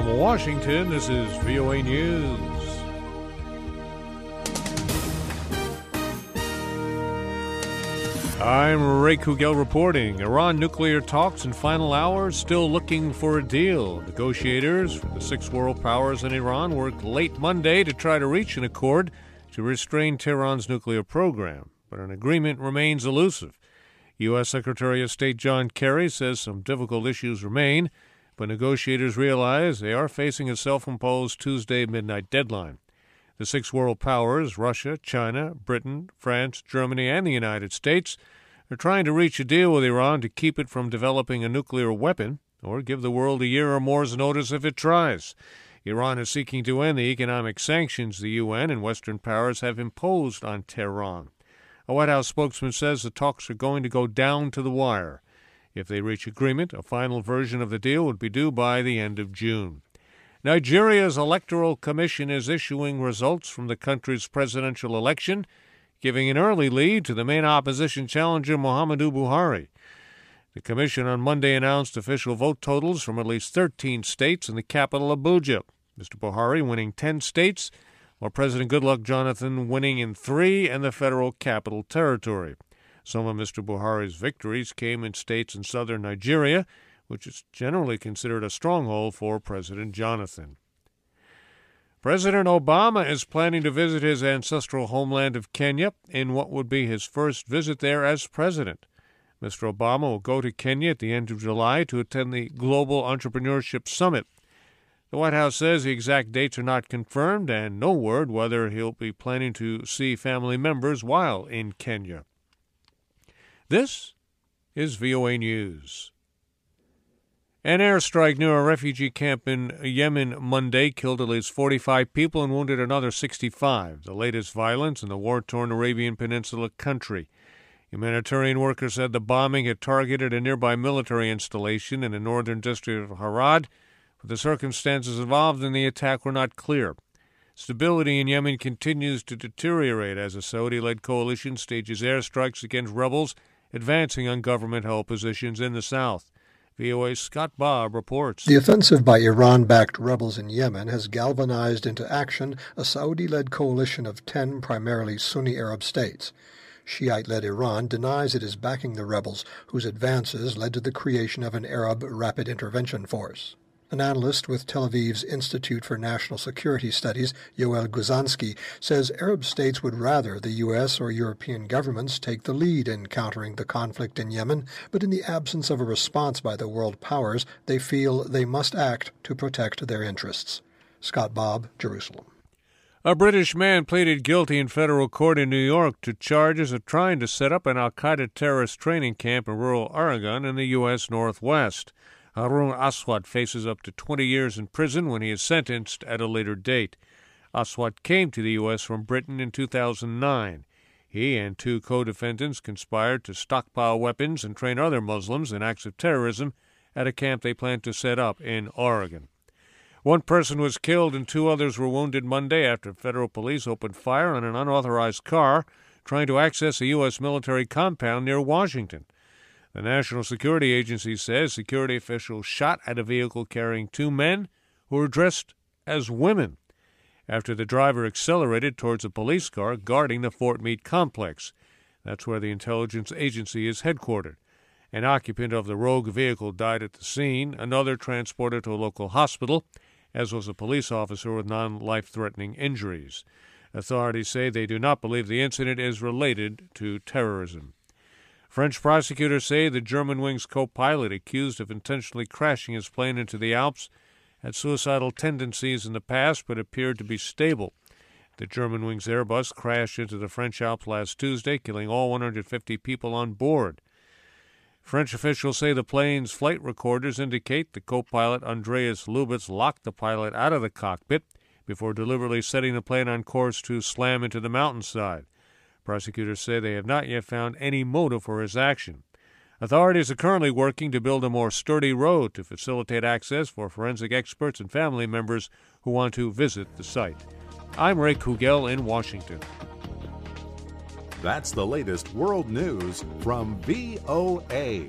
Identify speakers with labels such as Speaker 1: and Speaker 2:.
Speaker 1: From Washington, this is VOA News. I'm Ray Kouguell reporting. Iran nuclear talks in final hours, still looking for a deal. Negotiators from the six world powers and Iran worked late Monday to try to reach an accord to restrain Tehran's nuclear program, but an agreement remains elusive. U.S. Secretary of State John Kerry says some difficult issues remain, but negotiators realize they are facing a self-imposed Tuesday midnight deadline. The six world powers, Russia, China, Britain, France, Germany, and the United States, are trying to reach a deal with Iran to keep it from developing a nuclear weapon or give the world a year or more's notice if it tries. Iran is seeking to end the economic sanctions the UN and Western powers have imposed on Tehran. A White House spokesman says the talks are going to go down to the wire. If they reach agreement, a final version of the deal would be due by the end of June. Nigeria's Electoral Commission is issuing results from the country's presidential election, giving an early lead to the main opposition challenger Muhammadu Buhari. The commission on Monday announced official vote totals from at least 13 states and the capital Abuja. Mr. Buhari winning 10 states, while President Goodluck Jonathan winning in 3 and the Federal Capital Territory. Some of Mr. Buhari's victories came in states in southern Nigeria, which is generally considered a stronghold for President Jonathan. President Obama is planning to visit his ancestral homeland of Kenya in what would be his first visit there as president. Mr. Obama will go to Kenya at the end of July to attend the Global Entrepreneurship Summit. The White House says the exact dates are not confirmed and no word whether he'll be planning to see family members while in Kenya. This is VOA News. An airstrike near a refugee camp in Yemen Monday killed at least 45 people and wounded another 65, the latest violence in the war-torn Arabian Peninsula country. Humanitarian workers said the bombing had targeted a nearby military installation in the northern district of Harad, but the circumstances involved in the attack were not clear. Stability in Yemen continues to deteriorate as a Saudi-led coalition stages airstrikes against rebels advancing on government-held positions in the south. VOA's Scott Bobb reports.
Speaker 2: The offensive by Iran-backed rebels in Yemen has galvanized into action a Saudi-led coalition of 10 primarily Sunni Arab states. Shiite-led Iran denies it is backing the rebels, whose advances led to the creation of an Arab Rapid Intervention Force. An analyst with Tel Aviv's Institute for National Security Studies, Yoel Guzansky, says Arab states would rather the U.S. or European governments take the lead in countering the conflict in Yemen, but in the absence of a response by the world powers, they feel they must act to protect their interests. Scott Bobb, Jerusalem.
Speaker 1: A British man pleaded guilty in federal court in New York to charges of trying to set up an al-Qaeda terrorist training camp in rural Oregon in the U.S. Northwest. Harun Aswad faces up to 20 years in prison when he is sentenced at a later date. Aswad came to the U.S. from Britain in 2009. He and 2 co-defendants conspired to stockpile weapons and train other Muslims in acts of terrorism at a camp they planned to set up in Oregon. 1 person was killed and 2 others were wounded Monday after federal police opened fire on an unauthorized car trying to access a U.S. military compound near Washington. The National Security Agency says security officials shot at a vehicle carrying 2 men who were dressed as women after the driver accelerated towards a police car guarding the Fort Meade complex. That's where the intelligence agency is headquartered. An occupant of the rogue vehicle died at the scene, another transported to a local hospital, as was a police officer with non-life-threatening injuries. Authorities say they do not believe the incident is related to terrorism. French prosecutors say the Germanwings co-pilot accused of intentionally crashing his plane into the Alps had suicidal tendencies in the past but appeared to be stable. The Germanwings Airbus crashed into the French Alps last Tuesday, killing all 150 people on board. French officials say the plane's flight recorders indicate the co-pilot Andreas Lubitz locked the pilot out of the cockpit before deliberately setting the plane on course to slam into the mountainside. Prosecutors say they have not yet found any motive for his action. Authorities are currently working to build a more sturdy road to facilitate access for forensic experts and family members who want to visit the site. I'm Ray Kouguell in Washington.
Speaker 3: That's the latest world news from VOA.